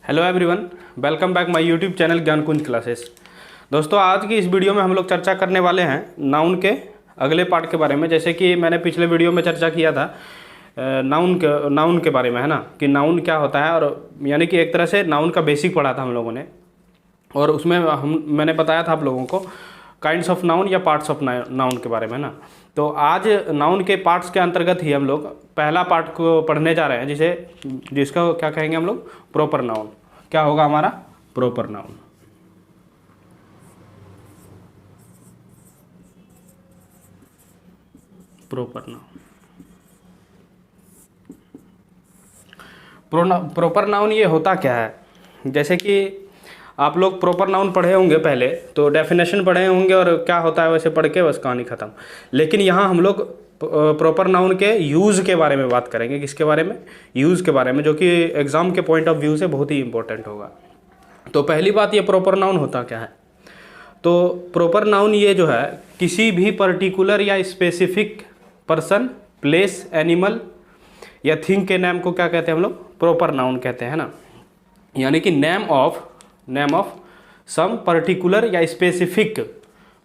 Hello everyone, welcome back my YouTube channel Gyankunj classes. दोस्तों, आज की इस वीडियो में हम लोग चर्चा करने वाले हैं नाउन के अगले पार्ट के बारे में। जैसे कि मैंने पिछले वीडियो में चर्चा किया था नाउन के बारे में, है ना, कि नाउन क्या होता है, और यानी कि एक तरह से नाउन का बेसिक पढ़ा था हम लोगों ने। और उसमें मैंने बताया था आप लोगों को काइंड्स ऑफ नाउन या पार्ट्स ऑफ नाउन के बारे में ना। तो आज नाउन के पार्ट्स के अंतर्गत ही हम लोग पहला पार्ट को पढ़ने जा रहे हैं, जिसका क्या कहेंगे हम लोग, प्रॉपर नाउन। क्या होगा हमारा proper noun. Proper noun, proper noun ये होता क्या है। जैसे कि आप लोग प्रॉपर नाउन पढ़े होंगे, पहले तो डेफिनेशन पढ़े होंगे और क्या होता है वैसे पढ़ के बस कहानी ख़त्म। लेकिन यहाँ हम लोग प्रॉपर नाउन के यूज़ के बारे में बात करेंगे। किसके बारे में? यूज़ के बारे में, जो कि एग्ज़ाम के पॉइंट ऑफ व्यू से बहुत ही इंपॉर्टेंट होगा। तो पहली बात, ये प्रॉपर नाउन होता क्या है। तो प्रॉपर नाउन ये जो है, किसी भी पर्टिकुलर या स्पेसिफिक पर्सन, प्लेस, एनिमल या थिंग के नाम को क्या कहते हैं हम लोग? प्रॉपर नाउन कहते हैं ना। यानी कि नेम ऑफ सम पर्टिकुलर या स्पेसिफिक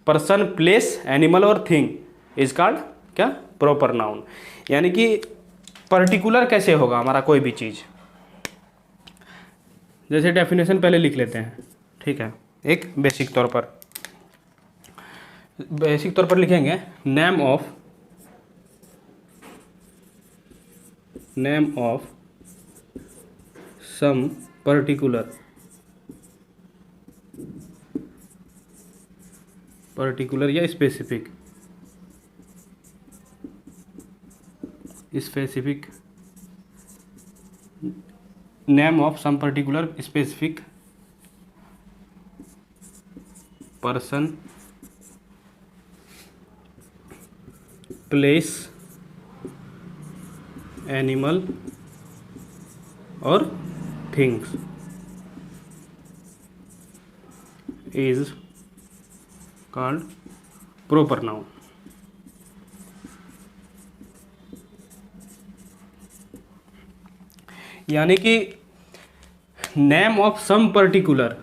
पर्सन, प्लेस, एनिमल और थिंग इज कॉल्ड क्या? Proper noun. यानी कि पर्टिकुलर कैसे होगा हमारा कोई भी चीज़। जैसे डेफिनेशन पहले लिख लेते हैं, ठीक है, एक बेसिक तौर पर लिखेंगे नेम ऑफ सम पर्टिकुलर या specific name of some particular specific person, place, animal और things is called proper noun. यानी कि नेम ऑफ सम पर्टिकुलर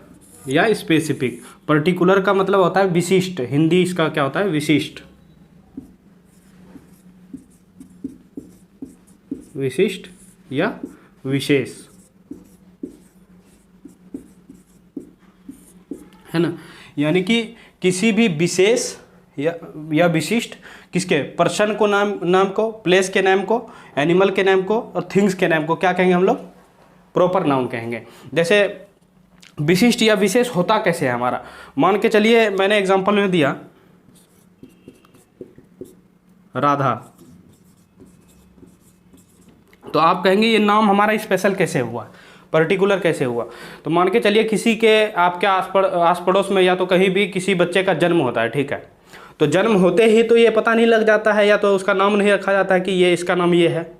या स्पेसिफिक। पर्टिकुलर का मतलब होता है विशिष्ट, हिंदी इसका क्या होता है? विशिष्ट या विशेष, है ना। यानी कि किसी भी विशेष या विशिष्ट किसके? पर्सन को नाम को, प्लेस के नाम को, एनिमल के नाम को और थिंग्स के नाम को क्या कहेंगे हम लोग? प्रॉपर नाउन कहेंगे। जैसे विशिष्ट या विशेष होता कैसे है हमारा, मान के चलिए मैंने एग्जांपल में दिया राधा, तो आप कहेंगे ये नाम हमारा स्पेशल कैसे हुआ, पर्टिकुलर कैसे हुआ। तो मान के चलिए किसी के आपके आस पड़ोस में या तो कहीं भी किसी बच्चे का जन्म होता है, ठीक है। तो जन्म होते ही तो ये पता नहीं लग जाता है, या तो उसका नाम नहीं रखा जाता है कि ये इसका नाम ये है,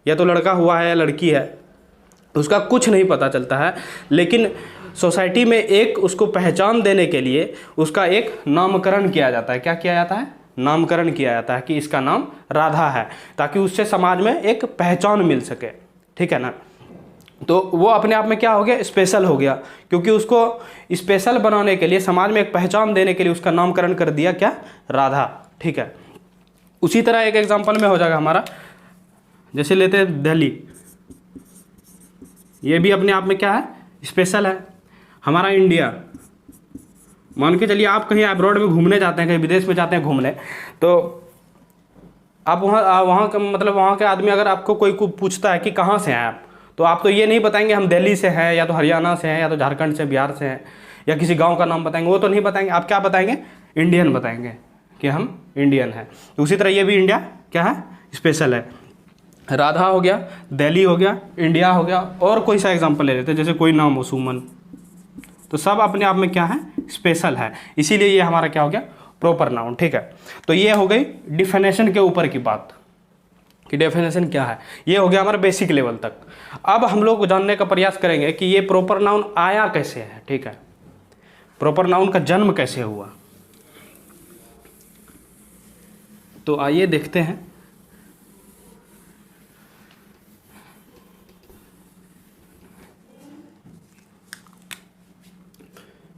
या तो लड़का हुआ है या लड़की है, उसका कुछ नहीं पता चलता है। लेकिन सोसाइटी में एक उसको पहचान देने के लिए उसका एक नामकरण किया जाता है। क्या किया जाता है? नामकरण किया जाता है कि इसका नाम राधा है, ताकि उससे समाज में एक पहचान मिल सके, ठीक है ना। तो वो अपने आप में क्या हो गया? स्पेशल हो गया, क्योंकि उसको स्पेशल बनाने के लिए, समाज में एक पहचान देने के लिए उसका नामकरण कर दिया क्या? राधा, ठीक है। उसी तरह एक एग्जांपल में हो जाएगा हमारा, जैसे लेते हैं दिल्ली। ये भी अपने आप में क्या है? स्पेशल है। हमारा इंडिया, मान के चलिए आप कहीं अब्रॉड में घूमने जाते हैं, कहीं विदेश में जाते हैं घूमने, तो आप वहाँ का मतलब वहाँ के आदमी अगर आपको कोई पूछता है कि कहाँ से हैं आप, तो आप तो ये नहीं बताएंगे हम दिल्ली से हैं, या तो हरियाणा से हैं, या तो झारखंड से, बिहार से हैं, या किसी गांव का नाम बताएंगे, वो तो नहीं बताएंगे। आप क्या बताएंगे? इंडियन बताएंगे कि हम इंडियन हैं। तो उसी तरह ये भी इंडिया क्या है? स्पेशल है। राधा हो गया, दिल्ली हो गया, इंडिया हो गया, और कोई सा एग्जाम्पल ले लेते हैं, जैसे कोई नाम हो सुमन, तो सब अपने आप में क्या है? स्पेशल है। इसीलिए ये हमारा क्या हो गया? प्रॉपर नाउन, ठीक है। तो ये हो गई डिफिनेशन के ऊपर की बात कि डेफिनेशन क्या है। ये हो गया हमारा बेसिक लेवल तक। अब हम लोग जानने का प्रयास करेंगे कि ये प्रॉपर नाउन आया कैसे है, ठीक है। प्रॉपर नाउन का जन्म कैसे हुआ। तो आइए देखते हैं।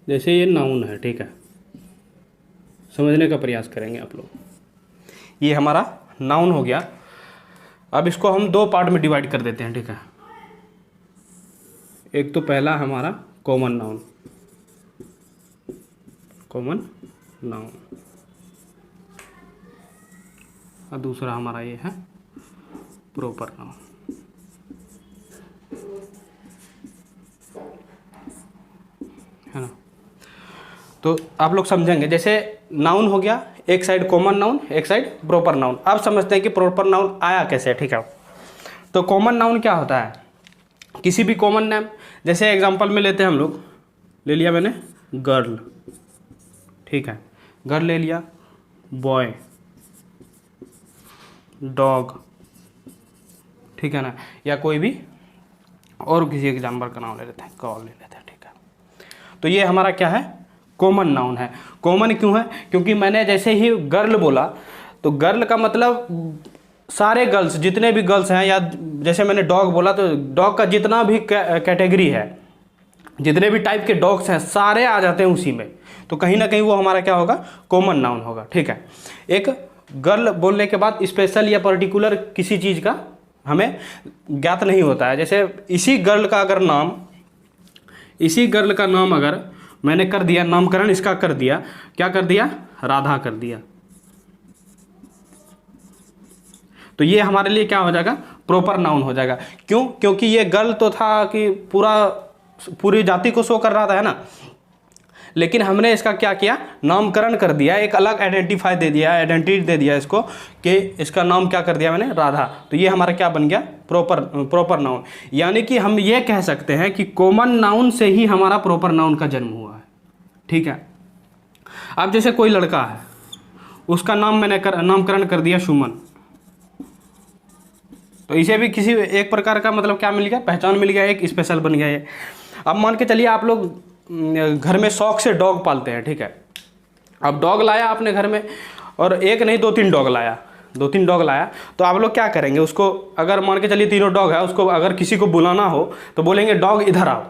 जैसे ये नाउन है, ठीक है, समझने का प्रयास करेंगे आप लोग। ये हमारा नाउन हो गया। अब इसको हम दो पार्ट में डिवाइड कर देते हैं, ठीक है। एक तो पहला हमारा कॉमन नाउन, कॉमन नाउन, और दूसरा हमारा ये है प्रॉपर नाउन, है ना। तो आप लोग समझेंगे, जैसे नाउन हो गया, एक साइड कॉमन नाउन, एक साइड प्रॉपर नाउन। अब समझते हैं कि प्रॉपर नाउन आया कैसे, ठीक है। तो कॉमन नाउन क्या होता है, किसी भी कॉमन नेम, जैसे एग्जांपल में लेते हैं हम लोग, ले लिया मैंने गर्ल, ठीक है, गर्ल ले लिया, बॉय, डॉग, ठीक है ना, या कोई भी और किसी एक जानवर का नाम ले लेते हैं, कॉल ले लेते हैं, ठीक है। तो ये हमारा क्या है, कॉमन नाउन है। कॉमन क्यों है, क्योंकि मैंने जैसे ही गर्ल बोला तो गर्ल का मतलब सारे गर्ल्स, जितने भी गर्ल्स हैं, या जैसे मैंने डॉग बोला तो डॉग का जितना भी कैटेगरी है, जितने भी टाइप के डॉग्स हैं सारे आ जाते हैं उसी में। तो कहीं ना कहीं वो हमारा क्या होगा, कॉमन नाउन होगा, ठीक है। एक गर्ल बोलने के बाद स्पेशल या पर्टिकुलर किसी चीज़ का हमें ज्ञात नहीं होता है। जैसे इसी गर्ल का अगर नाम, इसी गर्ल का नाम अगर मैंने कर दिया, नामकरण इसका कर दिया, क्या कर दिया, राधा कर दिया, तो ये हमारे लिए क्या हो जाएगा, प्रॉपर नाउन हो जाएगा। क्यों, क्योंकि ये गर्ल तो था कि पूरी जाति को शो कर रहा था, है ना, लेकिन हमने इसका क्या किया, नामकरण कर दिया, एक अलग आइडेंटिफाई दे दिया, आइडेंटिटी दे दिया इसको, कि इसका नाम क्या कर दिया मैंने, राधा। तो ये हमारा क्या बन गया, प्रॉपर नाउन। यानी कि हम ये कह सकते हैं कि कॉमन नाउन से ही हमारा प्रॉपर नाउन का जन्म हुआ है, ठीक है। अब जैसे कोई लड़का है, उसका नाम मैंने नामकरण कर दिया सुमन, तो इसे भी किसी एक प्रकार का मतलब क्या मिल गया, पहचान मिल गया, एक स्पेशल बन गया ये। अब मान के चलिए आप लोग घर में शौक से डॉग पालते हैं, ठीक है। अब डॉग लाया आपने घर में, और एक नहीं दो तीन डॉग लाया, तो आप लोग क्या करेंगे, उसको अगर मान के चलिए तीनों डॉग है, उसको अगर किसी को बुलाना हो तो बोलेंगे डॉग इधर आओ,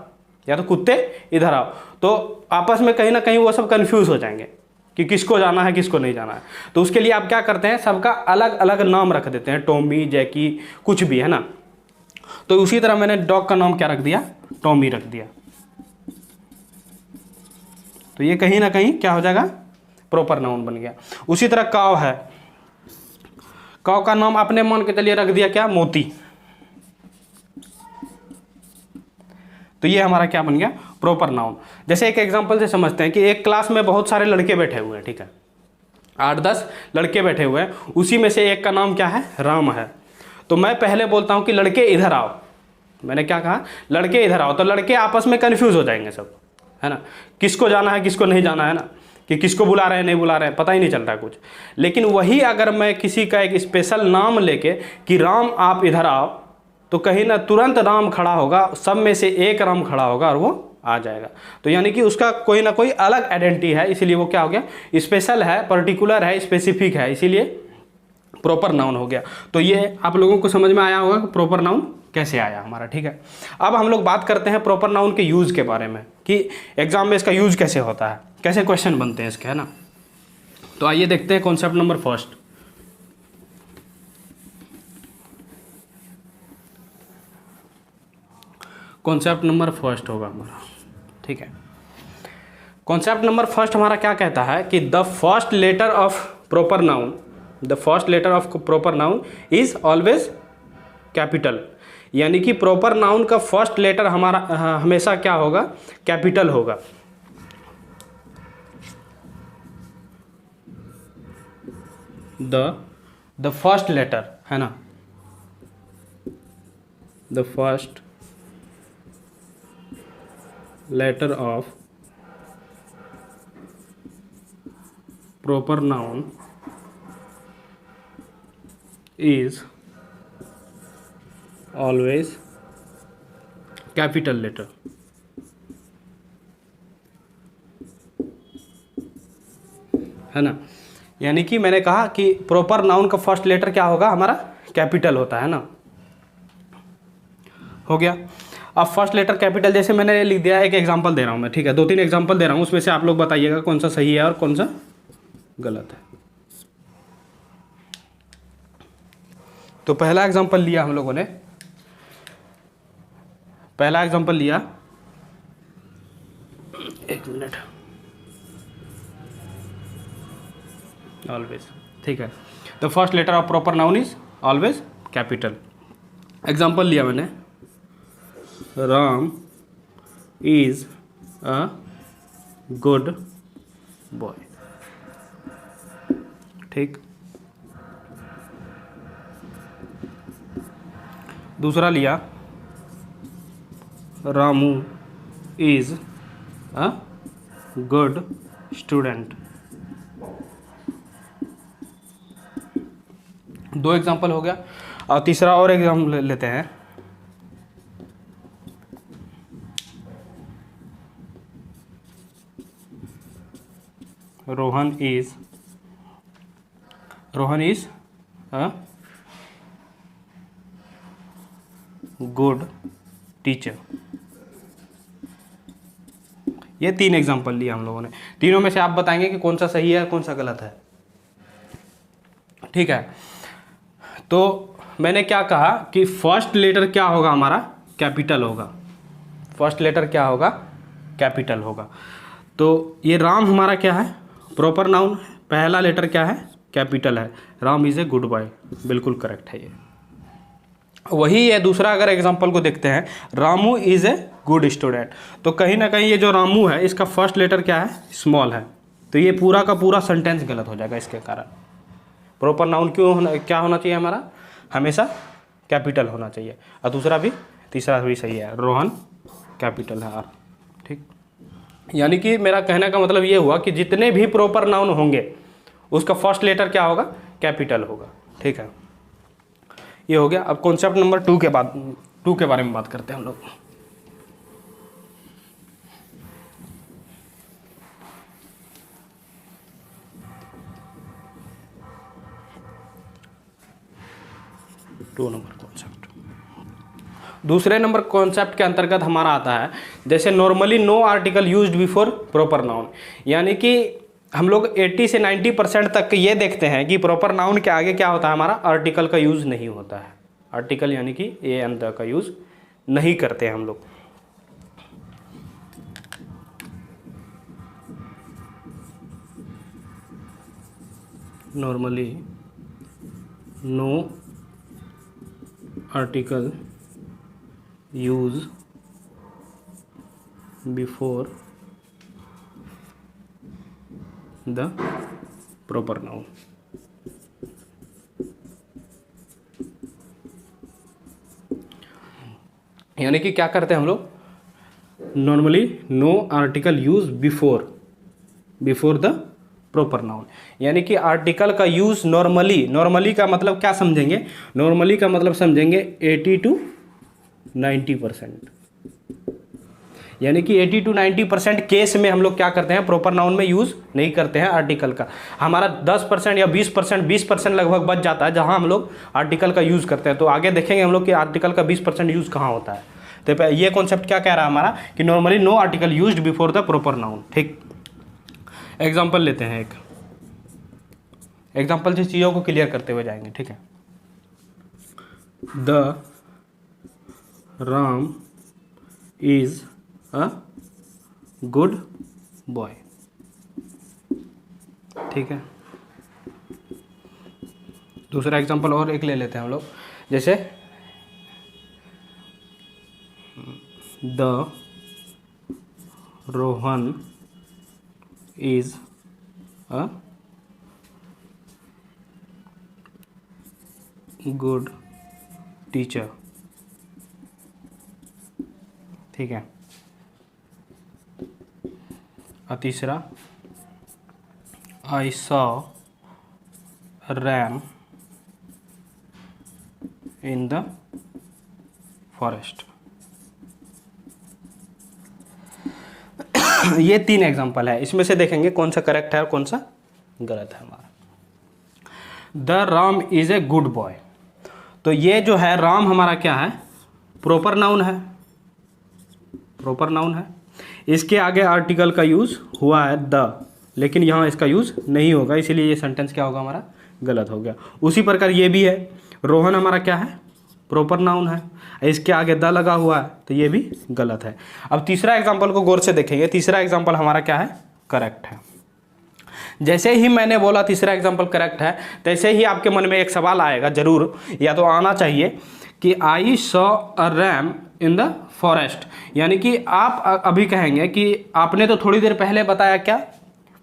या तो कुत्ते इधर आओ। तो आपस में कहीं ना कहीं वो सब कन्फ्यूज़ हो जाएंगे कि किसको जाना है किसको नहीं जाना है। तो उसके लिए आप क्या करते हैं, सबका अलग अलग नाम रख देते हैं, टॉमी, जैकी, कुछ भी, है ना। तो उसी तरह मैंने डॉग का नाम क्या रख दिया, टॉमी रख दिया। तो ये कहीं ना कहीं क्या हो जाएगा, प्रॉपर नाउन बन गया। उसी तरह काव है, काव का नाम आपने मान के चलिए रख दिया क्या, मोती। तो ये हमारा क्या बन गया, प्रॉपर नाउन। जैसे एक एग्जांपल से समझते हैं कि एक क्लास में बहुत सारे लड़के बैठे हुए हैं, ठीक है, 8-10 लड़के बैठे हुए हैं, उसी में से एक का नाम क्या है, राम है। तो मैं पहले बोलता हूं कि लड़के इधर आओ, मैंने क्या कहा, लड़के इधर आओ, तो लड़के आपस में कन्फ्यूज हो जाएंगे सब, है ना, किसको जाना है किसको नहीं जाना है ना, कि किसको बुला रहे हैं नहीं बुला रहे हैं, पता ही नहीं चल रहा कुछ। लेकिन वही अगर मैं किसी का एक स्पेशल नाम लेके कि राम आप इधर आओ, तो कहीं ना तुरंत राम खड़ा होगा, सब में से एक राम खड़ा होगा और वो आ जाएगा। तो यानी कि उसका कोई ना कोई अलग आइडेंटिटी है, इसीलिए वो क्या हो गया, स्पेशल है, पर्टिकुलर है, स्पेसिफिक है, इसीलिए प्रॉपर नाउन हो गया। तो ये आप लोगों को समझ में आया होगा कि प्रॉपर नाउन कैसे आया हमारा, ठीक है। अब हम लोग बात करते हैं प्रॉपर नाउन के यूज के बारे में, कि एग्जाम में इसका यूज कैसे होता है, कैसे क्वेश्चन बनते हैं इसके, है ना। तो आइए देखते हैं concept number first. Concept number first होगा हमारा, ठीक है। कॉन्सेप्ट नंबर फर्स्ट हमारा क्या कहता है कि the first letter of proper noun, the first letter of proper noun is always capital. यानी कि प्रॉपर नाउन का फर्स्ट लेटर हमारा हमेशा क्या होगा, कैपिटल होगा। द फर्स्ट लेटर, है ना, the first letter of proper noun is always capital letter। है ना, यानी कि मैंने कहा कि प्रॉपर नाउन का फर्स्ट लेटर क्या होगा, हमारा कैपिटल होता है ना, हो गया। अब फर्स्ट लेटर कैपिटल, जैसे मैंने लिख दिया, एक एग्जांपल दे रहा हूँ मैं, ठीक है, 2-3 एग्जांपल दे रहा हूँ, उसमें से आप लोग बताइएगा कौन सा सही है और कौन सा गलत है। तो पहला एग्जांपल लिया हम लोगों ने, पहला एग्जांपल लिया, एक मिनट, ऑलवेज, ठीक है। तो first letter of proper noun is always capital. Example लिया मैंने, Ram is a good boy, ठीक। दूसरा लिया, Ramu is a good student. 2 example हो गया। और तीसरा और एग्जाम्पल लेते हैं, Rohan is a good teacher. ये 3 एग्जाम्पल लिए हम लोगों ने। तीनों में से आप बताएंगे कि कौन सा सही है कौन सा गलत है, ठीक है। तो मैंने क्या कहा कि फर्स्ट लेटर क्या होगा हमारा, कैपिटल होगा। फर्स्ट लेटर क्या होगा, कैपिटल होगा। तो ये राम हमारा क्या है, प्रॉपर नाउन, पहला लेटर क्या है, कैपिटल है। Ram is a good boy, बिल्कुल करेक्ट है ये। वही है दूसरा, अगर एग्जांपल को देखते हैं, Ramu is a good student, तो कहीं ना कहीं ये जो रामू है इसका फर्स्ट लेटर क्या है, स्मॉल है, तो ये पूरा का पूरा सेंटेंस गलत हो जाएगा इसके कारण। प्रॉपर नाउन क्या होना चाहिए हमारा, हमेशा कैपिटल होना चाहिए। और दूसरा भी, तीसरा भी सही है, रोहन कैपिटल है आर, ठीक। यानी कि मेरा कहने का मतलब ये हुआ कि जितने भी प्रॉपर नाउन होंगे उसका फर्स्ट लेटर क्या होगा, कैपिटल होगा, ठीक है। ये हो गया। अब कॉन्सेप्ट नंबर 2 के बारे में बात करते हैं हम लोग। दूसरे नंबर कॉन्सेप्ट के अंतर्गत हमारा आता है, जैसे normally no article used before proper noun. यानी कि हम लोग 80 से 90% तक ये देखते हैं कि प्रॉपर नाउन के आगे क्या होता है हमारा, आर्टिकल का यूज़ नहीं होता है। आर्टिकल यानी कि ए एंड द का यूज़ नहीं करते हैं हम लोग। Normally no article use before the proper noun. यानी कि क्या करते हैं हम लोग, normally no article use before the proper noun. यानी कि आर्टिकल का यूज नॉर्मली का मतलब क्या समझेंगे, नॉर्मली का मतलब समझेंगे 80 to 90%। यानी कि 80 to 90% केस में हम लोग क्या करते हैं, प्रॉपर नाउन में यूज़ नहीं करते हैं आर्टिकल का। हमारा 10% या 20% लगभग बच जाता है जहां हम लोग आर्टिकल का यूज़ करते हैं। तो आगे देखेंगे हम लोग कि आर्टिकल का 20% यूज़ कहाँ होता है। तो ये कॉन्सेप्ट क्या कह रहा है हमारा कि normally no article used before the proper noun, ठीक। एग्जाम्पल लेते हैं, एक एग्जाम्पल से चीज़ों को क्लियर करते हुए जाएंगे, ठीक है। The Ram is a good boy, ठीक है। दूसरा एग्जांपल और एक ले लेते हैं हम लोग, जैसे the Rohan is a good teacher, ठीक है। और तीसरा, I saw RAM in the forest. ये 3 एग्जांपल है, इसमें से देखेंगे कौन सा करेक्ट है और कौन सा गलत है हमारा। The Ram is a good boy, तो ये जो है राम हमारा क्या है, प्रॉपर नाउन है, प्रॉपर नाउन है। इसके आगे आर्टिकल का यूज़ हुआ है द, लेकिन यहाँ इसका यूज़ नहीं होगा, इसीलिए ये सेंटेंस क्या होगा हमारा, गलत हो गया। उसी प्रकार ये भी है, रोहन हमारा क्या है, प्रॉपर नाउन है, इसके आगे द लगा हुआ है, तो ये भी गलत है। अब तीसरा एग्जाम्पल को गौर से देखेंगे। तीसरा एग्जाम्पल हमारा क्या है, करेक्ट है। जैसे ही मैंने बोला तीसरा एग्जाम्पल करेक्ट है, तैसे ही आपके मन में एक सवाल आएगा जरूर, या तो आना चाहिए कि I saw a RAM in the forest, यानी कि आप अभी कहेंगे कि आपने तो थोड़ी देर पहले बताया क्या,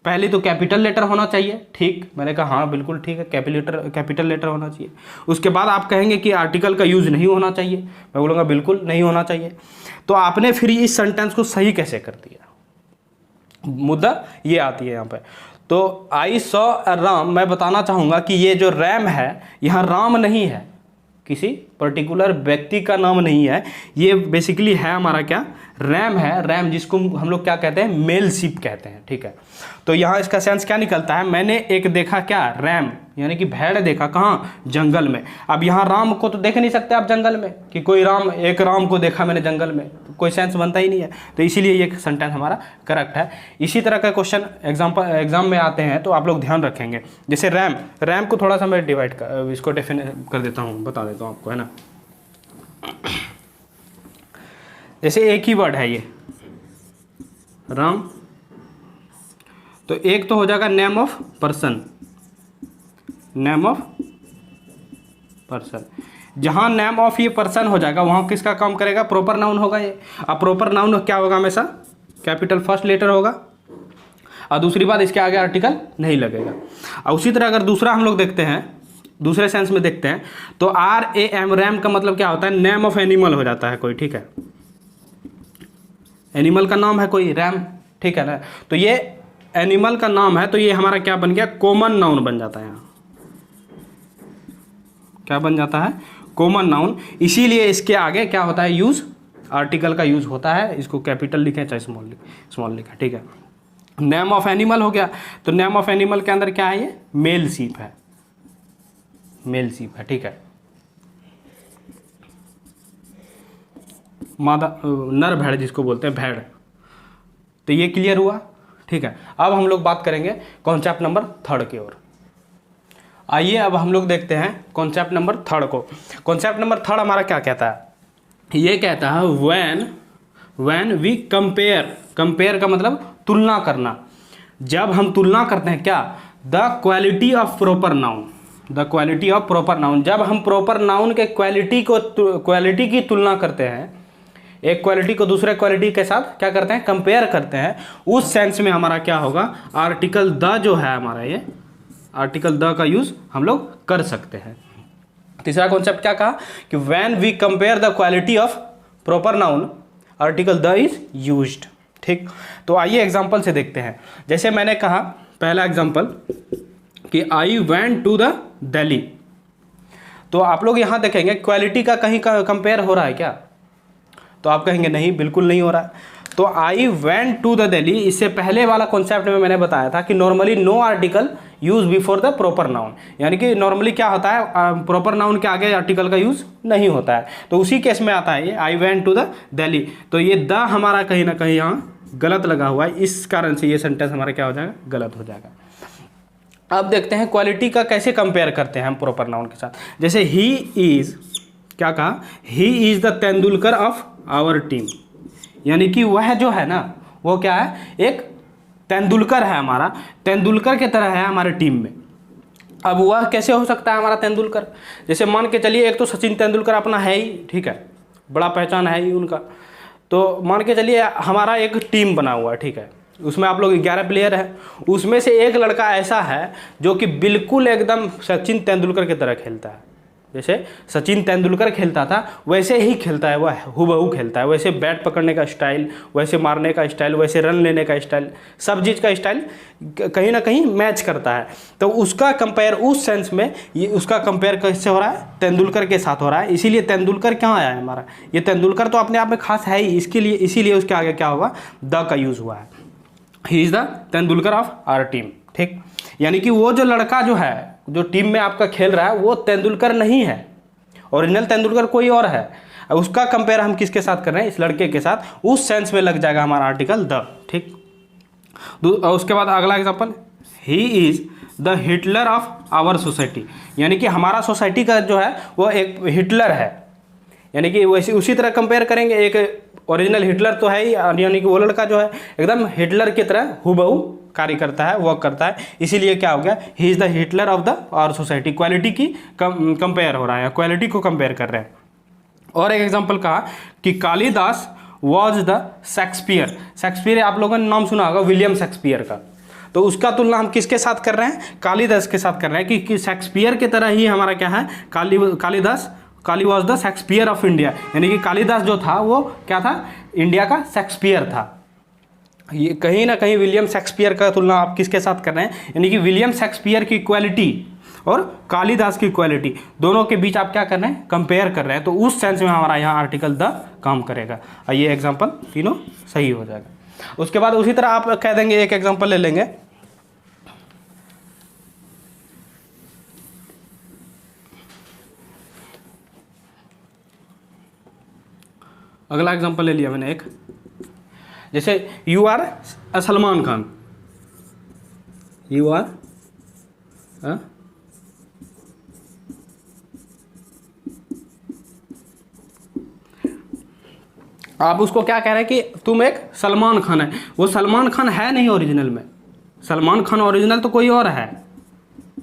पहले तो कैपिटल लेटर होना चाहिए, ठीक, मैंने कहा हाँ बिल्कुल ठीक है, कैपिटल लेटर होना चाहिए। उसके बाद आप कहेंगे कि आर्टिकल का यूज़ नहीं होना चाहिए, मैं बोलूँगा बिल्कुल नहीं होना चाहिए। तो आपने फिर इस सेंटेंस को सही कैसे कर दिया, मुद्दा ये आती है यहाँ पे। तो आई सॉ अ राम, मैं बताना चाहूँगा कि ये जो रैम है, यहाँ राम नहीं है, किसी पर्टिकुलर व्यक्ति का नाम नहीं है, ये बेसिकली है हमारा क्या, रैम है। रैम जिसको हम लोग क्या कहते हैं, मेल शिप कहते हैं, ठीक है। तो यहाँ इसका सेंस क्या निकलता है, मैंने एक देखा क्या, रैम, यानी कि भेड़ देखा, कहाँ, जंगल में। अब यहाँ राम को तो देख नहीं सकते आप जंगल में, कि कोई राम, एक राम को देखा मैंने जंगल में, तो कोई सेंस बनता ही नहीं है। तो इसीलिए ये सेंटेंस हमारा करेक्ट है। इसी तरह का क्वेश्चन एग्जाम में आते हैं, तो आप लोग ध्यान रखेंगे। जैसे रैम को थोड़ा सा मैं डिवाइड इसको डेफिन कर देता हूँ, बता देता हूँ आपको, है ना। जैसे एक ही वर्ड है ये राम, तो एक तो हो जाएगा name of person, name of person. जहां नेम ऑफ ये पर्सन हो जाएगा वहां किसका काम करेगा, प्रॉपर नाउन होगा ये। अब प्रॉपर नाउन क्या होगा, हमेशा कैपिटल फर्स्ट लेटर होगा, और दूसरी बात इसके आगे आर्टिकल नहीं लगेगा। और उसी तरह अगर दूसरा हम लोग देखते हैं, दूसरे सेंस में देखते हैं, तो RAM, रैम का मतलब क्या होता है, नेम ऑफ एनिमल हो जाता है कोई, ठीक है, एनिमल का नाम है कोई, रैम, ठीक है ना। तो ये एनिमल का नाम है, तो ये हमारा क्या बन गया, कॉमन नाउन बन जाता है। यहाँ क्या बन जाता है, कॉमन नाउन। इसीलिए इसके आगे क्या होता है, यूज, आर्टिकल का यूज होता है। इसको कैपिटल लिखें चाहे स्मॉल लिखें, ठीक है। नेम ऑफ एनिमल हो गया, तो नेम ऑफ एनिमल के अंदर क्या है, ये मेल शीप है, मेल शीप है, ठीक है। मादा नर भेड़ जिसको बोलते हैं, भेड़। तो ये क्लियर हुआ, ठीक है। अब हम लोग बात करेंगे कॉन्सेप्ट नंबर 3 की ओर। आइए अब हम लोग देखते हैं कॉन्सेप्ट नंबर 3 को। कॉन्सेप्ट नंबर 3 हमारा क्या कहता है, ये कहता है व्हेन वी कंपेयर का मतलब तुलना करना। जब हम तुलना करते हैं क्या, the quality of proper noun, the quality of proper noun. जब हम प्रॉपर नाउन के क्वालिटी की तुलना करते हैं, एक क्वालिटी को दूसरे क्वालिटी के साथ क्या करते हैं, कंपेयर करते हैं, उस सेंस में हमारा क्या होगा, आर्टिकल द जो है हमारा, ये आर्टिकल द का यूज हम लोग कर सकते हैं। तीसरा कॉन्सेप्ट क्या कहा कि when we compare the quality of proper noun, article the is used, ठीक। तो आइए एग्जांपल से देखते हैं। जैसे मैंने कहा पहला एग्जांपल कि I went to the Delhi, तो आप लोग यहां देखेंगे क्वालिटी का कहीं का कंपेयर हो रहा है क्या, तो आप कहेंगे नहीं, बिल्कुल नहीं हो रहा है। तो I went to the Delhi, इससे पहले वाला कॉन्सेप्ट में मैंने बताया था कि normally no article use before the proper noun, यानी कि नॉर्मली क्या होता है, प्रॉपर नाउन के आगे आर्टिकल का यूज नहीं होता है। तो उसी केस में आता है ये I went to the Delhi, तो ये द हमारा कहीं ना कहीं यहाँ गलत लगा हुआ है, इस कारण से ये सेंटेंस हमारा क्या हो जाएगा, गलत हो जाएगा। अब देखते हैं क्वालिटी का कैसे कंपेयर करते हैं हम प्रॉपर नाउन के साथ। जैसे ही इज, क्या कहा, he is the Tendulkar of our team, यानी कि वह जो है ना, वो क्या है, एक तेंदुलकर है, हमारा तेंदुलकर की तरह है हमारे टीम में। अब वह कैसे हो सकता है हमारा तेंदुलकर, जैसे मान के चलिए एक तो सचिन तेंदुलकर अपना है ही, ठीक है, बड़ा पहचान है ही उनका। तो मान के चलिए हमारा एक टीम बना हुआ है, ठीक है, उसमें आप लोग 11 प्लेयर हैं, उसमें से एक लड़का ऐसा है जो कि बिल्कुल एकदम सचिन तेंदुलकर की तरह खेलता है। जैसे सचिन तेंदुलकर खेलता था वैसे ही खेलता है, वह हूबहू खेलता है, वैसे बैट पकड़ने का स्टाइल, वैसे मारने का स्टाइल, वैसे रन लेने का स्टाइल, सब चीज़ का स्टाइल कहीं ना कहीं मैच करता है। तो उसका कंपेयर उस सेंस में, ये उसका कंपेयर कैसे हो रहा है, तेंदुलकर के साथ हो रहा है। इसीलिए तेंदुलकर क्या आया है हमारा, ये तेंदुलकर तो अपने आप में खास है ही, इसके लिए इसीलिए उसके आगे क्या होगा, द का यूज़ हुआ है। He is the Tendulkar of our team, ठीक। यानी कि वो जो लड़का जो है, जो टीम में आपका खेल रहा है, वो तेंदुलकर नहीं है, ओरिजिनल तेंदुलकर कोई और है। उसका कंपेयर हम किसके साथ कर रहे हैं, इस लड़के के साथ, उस सेंस में लग जाएगा हमारा आर्टिकल द। ठीक, उसके बाद अगला example, he is the Hitler of our society, यानी कि हमारा सोसाइटी का जो है वो एक हिटलर है, यानी कि वैसे उसी तरह कंपेयर करेंगे, एक ओरिजिनल हिटलर तो है ही, यानी कि वो लड़का जो है एकदम हिटलर की तरह हुबहू कार्य करता है, वर्क करता है, इसीलिए क्या हो गया, he is the Hitler of the our society, quality की कंपेयर हो रहा है, क्वालिटी को कंपेयर कर रहे हैं। और एक एग्जांपल कहा कि Kalidas was the Shakespeare, Shakespeare आप लोगों ने नाम सुना होगा विलियम शेक्सपियर का, तो उसका तुलना हम किसके साथ कर रहे हैं, कालिदास के साथ कर रहे हैं कि शेक्सपियर की तरह ही हमारा क्या है, Kali was the Shakespeare of India, यानी कि कालिदास जो था वो क्या था, इंडिया का शेक्सपियर था। ये कहीं ना कहीं विलियम शेक्सपियर का तुलना आप किसके साथ कर रहे हैं, यानी कि विलियम शेक्सपियर की क्वालिटी और कालिदास की क्वालिटी दोनों के बीच आप क्या कर रहे हैं, कंपेयर कर रहे हैं, तो उस सेंस में हमारा यहाँ आर्टिकल द काम करेगा। ये एग्जाम्पल तीनों सही हो जाएगा। उसके बाद उसी तरह आप कह देंगे, एक एग्जाम्पल ले लेंगे, अगला एग्जांपल ले लिया मैंने एक, जैसे you are Salman Khan, you are आप उसको क्या कह रहे हैं कि तुम एक सलमान खान है, वो सलमान खान है नहीं ओरिजिनल में, सलमान खान ओरिजिनल तो कोई और है,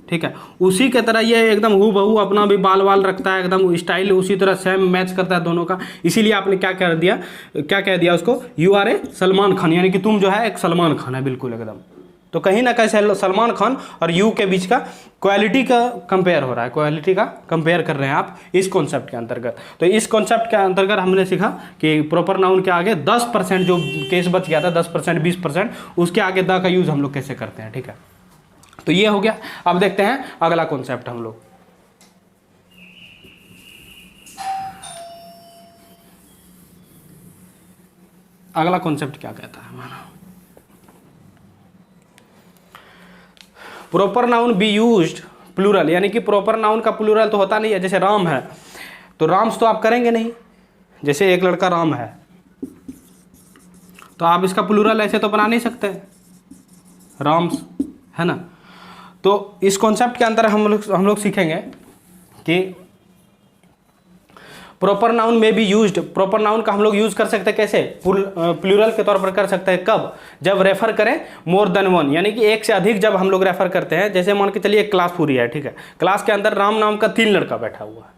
ठीक है, उसी के तरह ये एकदम हूबहू अपना भी बाल वाल रखता है, एकदम स्टाइल उसी तरह सेम मैच करता है दोनों का, इसीलिए आपने क्या कर दिया, क्या कह दिया उसको, you R A Salman Khan, यानी कि तुम जो है एक सलमान खान है बिल्कुल एकदम। तो कहीं ना कहीं सलमान खान और यू के बीच का क्वालिटी का कंपेयर हो रहा है, क्वालिटी का कंपेयर कर रहे हैं आप इस कॉन्सेप्ट के अंतर्गत। तो इस कॉन्सेप्ट के अंतर्गत हमने सीखा कि प्रॉपर नाउन के आगे 10% जो केस बच गया था, 10% 20%, उसके आगे द का यूज हम लोग कैसे करते हैं, ठीक है। तो ये हो गया। अब देखते हैं अगला कॉन्सेप्ट हम लोग, अगला कॉन्सेप्ट क्या कहता है हमारा, proper noun be used plural, यानी कि प्रॉपर नाउन का प्लूरल तो होता नहीं है, जैसे राम है तो राम्स तो आप करेंगे नहीं, जैसे एक लड़का राम है तो आप इसका प्लूरल ऐसे तो बना नहीं सकते, राम्स, है ना। तो इस कॉन्सेप्ट के अंदर हम लोग सीखेंगे कि प्रॉपर नाउन में भी यूज्ड, प्रॉपर नाउन का हम लोग यूज कर सकते हैं कैसे, प्लूरल के तौर पर कर सकते हैं, कब, जब रेफर करें मोर देन वन, यानी कि एक से अधिक जब हम लोग रेफर करते हैं, जैसे मान के चलिए एक क्लास पूरी है, ठीक है, क्लास के अंदर राम नाम का 3 लड़का बैठा हुआ है,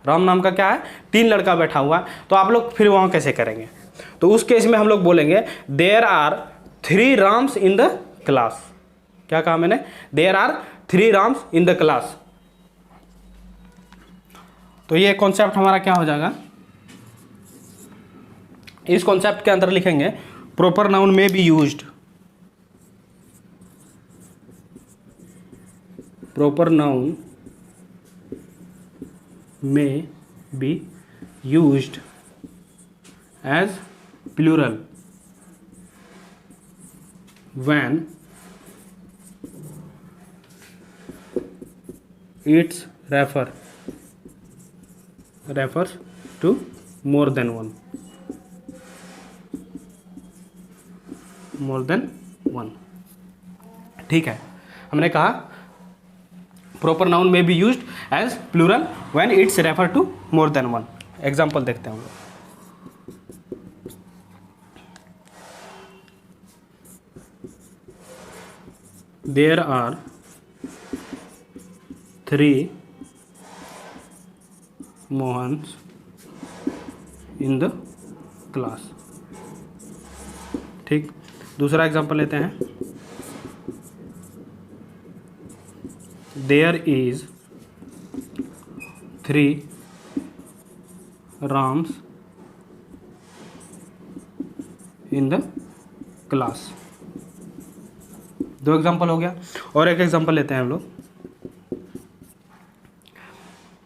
राम नाम का क्या है, 3 लड़का बैठा हुआ है, तो आप लोग फिर वहां कैसे करेंगे, तो उस केस में हम लोग बोलेंगे there are 3 Rams in the class, क्या कहा मैंने, there are 3 Rams in the class. तो ये कॉन्सेप्ट हमारा क्या हो जाएगा, इस कॉन्सेप्ट के अंदर लिखेंगे प्रॉपर नाउन में बी यूज्ड, प्रॉपर नाउन में be used as plural when it's refers to more than one, ठीक है। हमने कहा प्रॉपर नाउन में be used as plural when it's refer to more than one. Example देखते हैं हम लोग, there are 3 Mohans in the class, ठीक। दूसरा एग्जांपल लेते हैं, there is 3 Rams in the class. 2 example हो गया। और एक एग्जांपल लेते हैं हम लोग,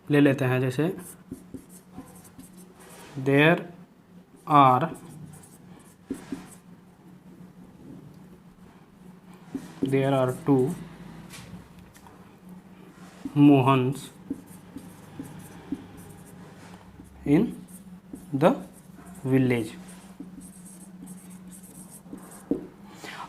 ले लेते हैं जैसे there are 2 Mohans in the village.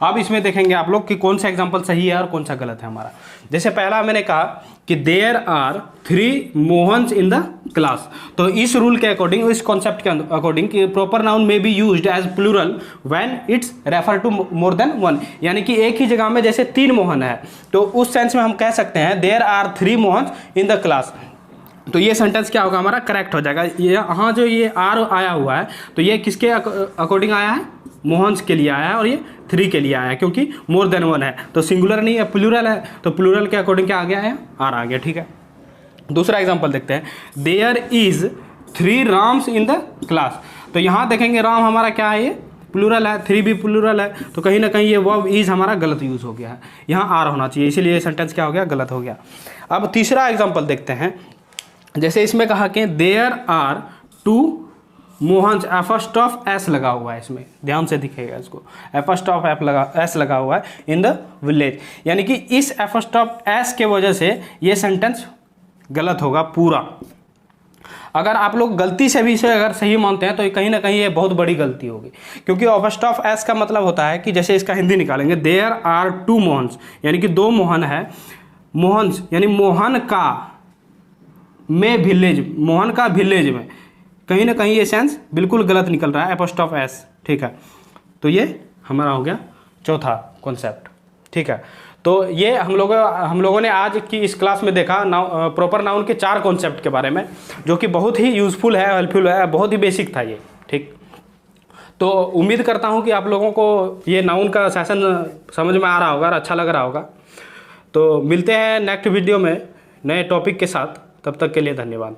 अब इसमें देखेंगे आप लोग कि कौन सा एग्जाम्पल सही है और कौन सा गलत है हमारा। जैसे पहला मैंने कहा कि there are 3 Mohans in the class, तो इस रूल के अकॉर्डिंग, इस कॉन्सेप्ट के अकॉर्डिंग कि प्रॉपर नाउन में be used as plural when it's refer to more than 1, यानी कि एक ही जगह में जैसे 3 मोहन है तो उस सेंस में हम कह सकते हैं there are 3 Mohans in the class. तो ये सेंटेंस क्या होगा हमारा, करेक्ट हो जाएगा। यहाँ जो ये आर आया हुआ है तो ये किसके अकॉर्डिंग आया है, मोहन्स के लिए आया है, और ये 3 के लिए आया है क्योंकि मोर देन 1 है, तो सिंगुलर नहीं है, प्लूरल है, तो प्लूरल के अकॉर्डिंग क्या आ गया है, आर आ गया। ठीक है, दूसरा एग्जांपल देखते हैं, there is 3 Rams in the class. तो यहाँ देखेंगे राम हमारा क्या है, ये प्लूरल है, 3 भी प्लूरल है, तो कहीं ना कहीं ये वर्ब इज हमारा गलत यूज हो गया है, यहाँ आर होना चाहिए, इसीलिए ये सेंटेंस क्या हो गया, गलत हो गया। अब तीसरा एग्जाम्पल देखते हैं, जैसे इसमें कहा कि देयर आर 2 मोहन्स, एफस्टॉफ एस लगा हुआ है, इसमें ध्यान से दिखेगा इसको, एफस्टॉफ एस लगा हुआ है इन द विलेज, यानी कि इस एफस्टॉफ एस के वजह से ये सेंटेंस गलत होगा पूरा। अगर आप लोग गलती से भी इसे अगर सही मानते हैं तो कहीं ना कहीं ये बहुत बड़ी गलती होगी, क्योंकि एफस्टॉफ एस का मतलब होता है कि जैसे इसका हिंदी निकालेंगे, देयर आर 2 मोहन्स, यानी कि 2 मोहन है, मोहन्स यानी मोहन का, में विलेज, मोहन का विलेज में, कहीं ना कहीं ये सेंस बिल्कुल गलत निकल रहा है, एपोस्ट्रोफ एस। ठीक है, तो ये हमारा हो गया चौथा कॉन्सेप्ट। ठीक है, तो ये हम लोगों ने आज की इस क्लास में देखा प्रॉपर नाउन के 4 कॉन्सेप्ट के बारे में, जो कि बहुत ही यूज़फुल है, हेल्पफुल है, बहुत ही बेसिक था ये। ठीक, तो उम्मीद करता हूँ कि आप लोगों को ये नाउन का सेशन समझ में आ रहा होगा और अच्छा लग रहा होगा। तो मिलते हैं नेक्स्ट वीडियो में नए टॉपिक के साथ, तब तक के लिए धन्यवाद।